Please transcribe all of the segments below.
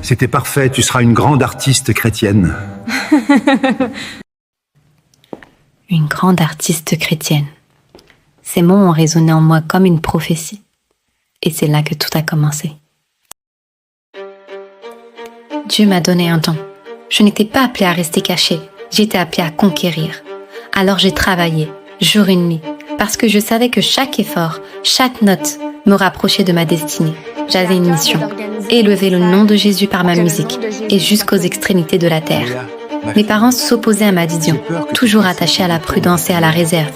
C'était parfait, tu seras une grande artiste chrétienne. Une grande artiste chrétienne. Ces mots ont résonné en moi comme une prophétie. Et c'est là que tout a commencé. Dieu m'a donné un don. Je n'étais pas appelée à rester cachée, j'étais appelée à conquérir. Alors j'ai travaillé, jour et nuit, parce que je savais que chaque effort, chaque note me rapprochait de ma destinée. J'avais une mission, élever le nom de Jésus par ma musique et jusqu'aux extrémités de la terre. Mes parents s'opposaient à ma vision, toujours attachés à la prudence et à la réserve.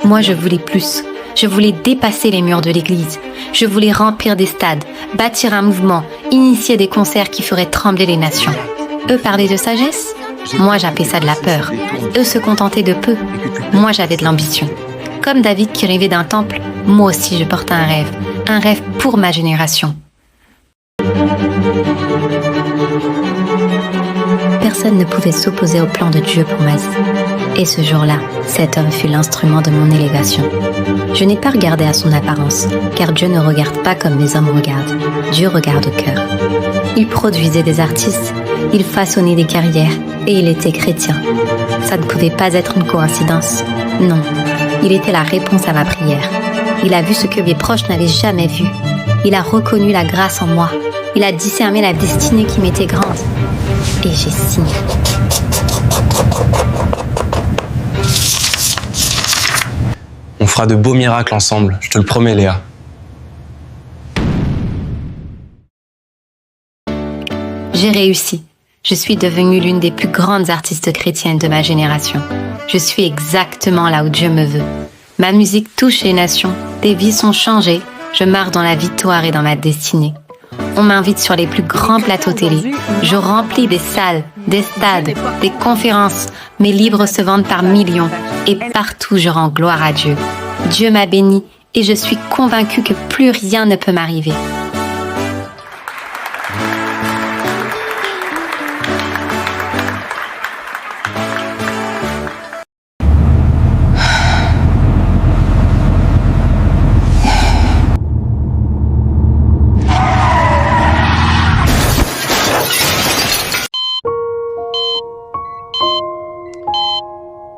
Moi, je voulais plus. Je voulais dépasser les murs de l'église. Je voulais remplir des stades, bâtir un mouvement, initier des concerts qui feraient trembler les nations. Eux parlaient de sagesse, moi j'appelais ça de la peur. Eux se contentaient de peu, moi j'avais de l'ambition. Comme David qui rêvait d'un temple, moi aussi je portais un rêve pour ma génération. Personne ne pouvait s'opposer au plan de Dieu pour ma vie. Et ce jour-là, cet homme fut l'instrument de mon élévation. Je n'ai pas regardé à son apparence, car Dieu ne regarde pas comme les hommes regardent. Dieu regarde au cœur. Il produisait des artistes, il façonnait des carrières, et il était chrétien. Ça ne pouvait pas être une coïncidence. Non, il était la réponse à ma prière. Il a vu ce que mes proches n'avaient jamais vu. Il a reconnu la grâce en moi. Il a discerné la destinée qui m'était grande. Et j'ai signé. On fera de beaux miracles ensemble, je te le promets, Léa. J'ai réussi. Je suis devenue l'une des plus grandes artistes chrétiennes de ma génération. Je suis exactement là où Dieu me veut. Ma musique touche les nations, des vies sont changées, je marche dans la victoire et dans ma destinée. On m'invite sur les plus grands plateaux télé. Je remplis des salles, des stades, des conférences. Mes livres se vendent par millions. Et partout, je rends gloire à Dieu. Dieu m'a béni et je suis convaincue que plus rien ne peut m'arriver.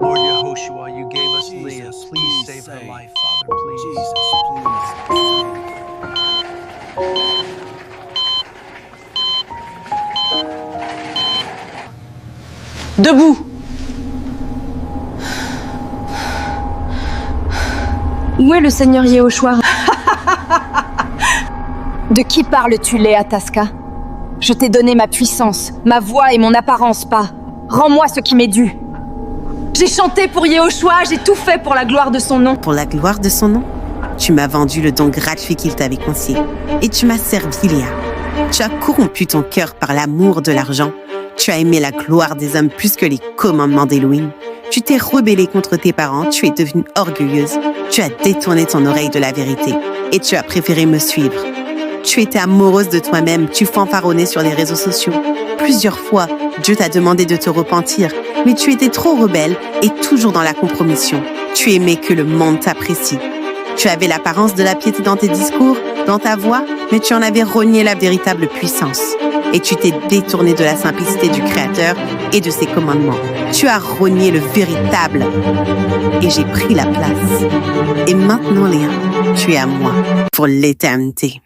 Lord Yehoshua, you gave us Leah. Please save her life, Father. Please. Jesus, please. Debout! Où est le Seigneur Yehoshua? De qui parles-tu, Léa Tasca? Je t'ai donné ma puissance, ma voix et mon apparence pas. Rends-moi ce qui m'est dû. J'ai chanté pour Yehoshua, j'ai tout fait pour la gloire de son nom. Pour la gloire de son nom, tu m'as vendu le don gratuit qu'il t'avait confié. Et tu m'as servi, Léa. Tu as corrompu ton cœur par l'amour de l'argent. Tu as aimé la gloire des hommes plus que les commandements d'Elohim. Tu t'es rebellée contre tes parents, tu es devenue orgueilleuse. Tu as détourné ton oreille de la vérité. Et tu as préféré me suivre. Tu étais amoureuse de toi-même, tu fanfaronnais sur les réseaux sociaux. Plusieurs fois, Dieu t'a demandé de te repentir, mais tu étais trop rebelle et toujours dans la compromission. Tu aimais que le monde t'apprécie. Tu avais l'apparence de la piété dans tes discours, dans ta voix, mais tu en avais renié la véritable puissance. Et tu t'es détourné de la simplicité du Créateur et de ses commandements. Tu as renié le véritable. Et j'ai pris la place. Et maintenant, Léa, tu es à moi pour l'éternité.